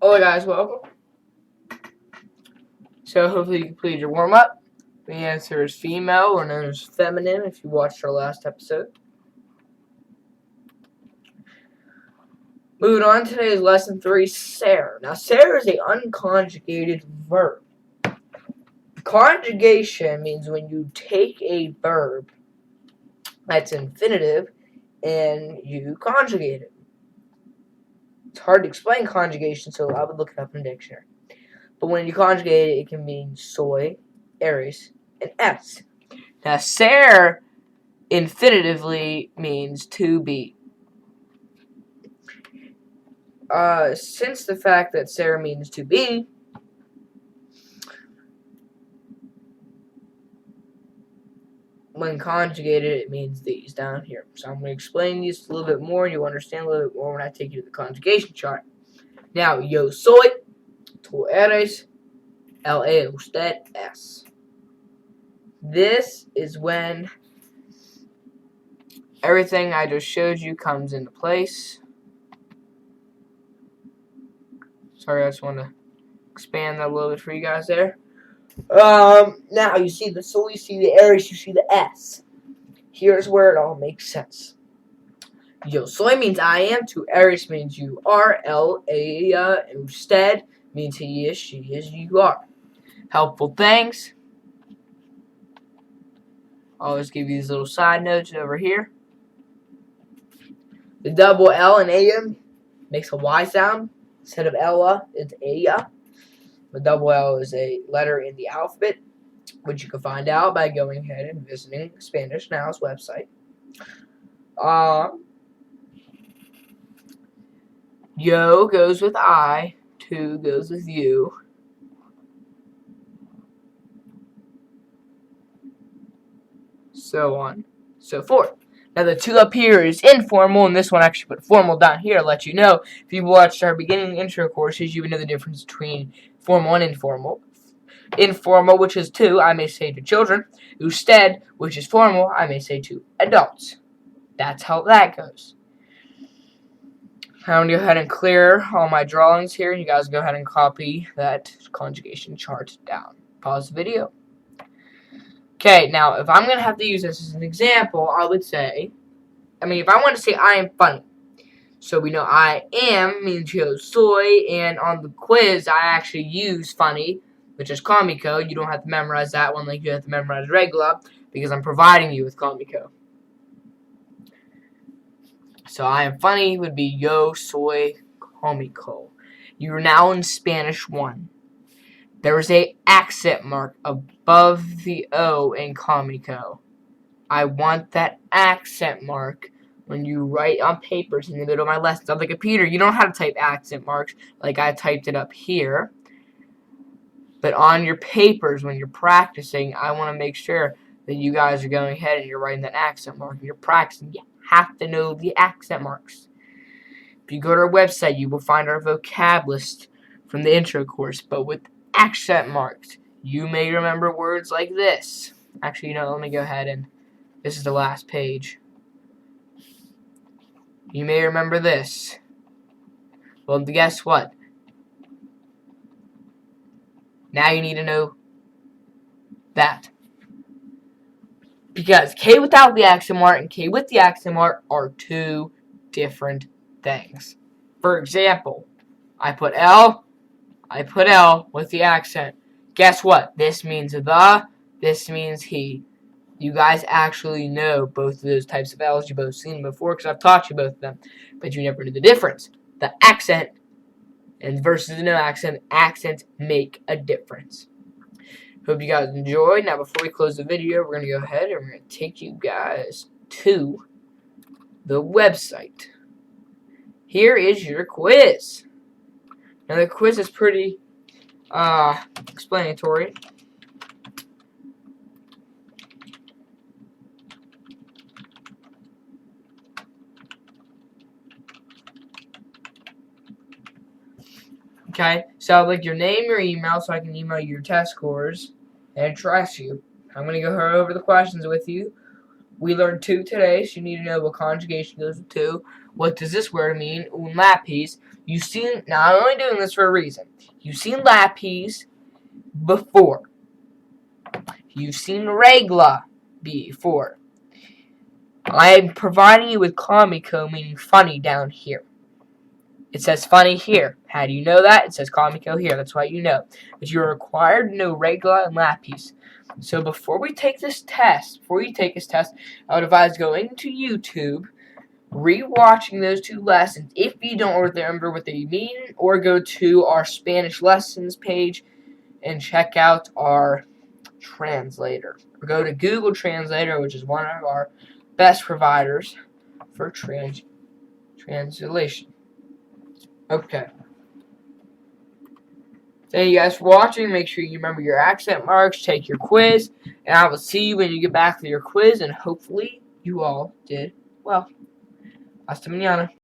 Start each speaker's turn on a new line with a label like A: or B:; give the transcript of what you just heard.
A: Hello guys, welcome. So hopefully you completed your warm-up. The answer is female, or known as feminine if you watched our last episode. Moving on, today is lesson 3, ser. Now ser is an unconjugated verb. Conjugation means when you take a verb that's infinitive and you conjugate it. It's hard to explain conjugation, so I would look it up in the dictionary. But when you conjugate it, it can mean soy, eris, and s. Now, ser infinitively means to be. Since the fact that ser means to be, when conjugated, it means these down here. So I'm going to explain these a little bit more, and you'll understand a little bit more when I take you to the conjugation chart. Now, yo soy, tú eres, él, usted es. This is when everything I just showed you comes into place. Sorry, I just want to expand that a little bit for you guys there. Now you see the soy, you see the eris, you see the s. Here's where it all makes sense. Yo soy means I am, tú eres means you are, él, ella, and usted means he is, she is, you are. Helpful things. I'll always give you these little side notes over here. The double L in am makes a Y sound. Instead of Ella, it's Ella. The double L is a letter in the alphabet, which you can find out by going ahead and visiting Spanish Now's website. Yo goes with I, tú goes with you. So on, so forth. Now the two up here is informal, and this one actually put formal down here to let you know. If you watched our beginning intro courses, you would know the difference between formal and informal. Informal, which is to, I may say to children. Usted, which is formal, I may say to adults. That's how that goes. I'm going to go ahead and clear all my drawings here, and you guys go ahead and copy that conjugation chart down. Pause the video. Okay, now, if I'm going to have to use this as an example, I would say, if I want to say I am funny, so we know I am means yo soy, and on the quiz, I actually use funny, which is comico. You don't have to memorize that one like you have to memorize regular, because I'm providing you with comico. So I am funny would be yo soy comico. You're now in Spanish 1. There is a accent mark above the O in comico. I want that accent mark when you write on papers in the middle of my lessons. On the computer, you don't have to type accent marks like I typed it up here. But on your papers, when you're practicing, I want to make sure that you guys are going ahead and you're writing that accent mark. And you're practicing. You have to know the accent marks. If you go to our website, you will find our vocab list from the intro course. But with accent marks, you may remember words like this. Actually, let me go ahead and this is the last page. You may remember this. Well, guess what? Now you need to know that. Because K without the accent mark and K with the accent mark are two different things. For example, I put L with the accent. Guess what? This means the, this means he. You guys actually know both of those types of L's. You've both seen them before because I've taught you both of them. But you never knew the difference. The accent and versus the no accent, accents make a difference. Hope you guys enjoyed. Now before we close the video, we're going to go ahead and we're going to take you guys to the website. Here is your quiz. Now the quiz is pretty explanatory. Okay, so I'd like your name, your email, so I can email you your test scores and address you. I'm going to go over the questions with you We learned to today, so you need to know what conjugation goes with to. What does this word mean? Un lápiz. You've seen, now I'm only doing this for a reason. You've seen lápiz before. You've seen regla before. I'm providing you with comico, meaning funny, down here. It says funny here. How do you know that? It says comico here. That's why you know. But you're required to know regla and lápiz. So before we take this test, I would advise going to YouTube, rewatching those 2 lessons if you don't remember what they mean, or go to our Spanish lessons page and check out our translator. Or go to Google Translator, which is one of our best providers for translation. Okay. Thank you guys for watching. Make sure you remember your accent marks, take your quiz, and I will see you when you get back to your quiz, and hopefully you all did well. Hasta mañana.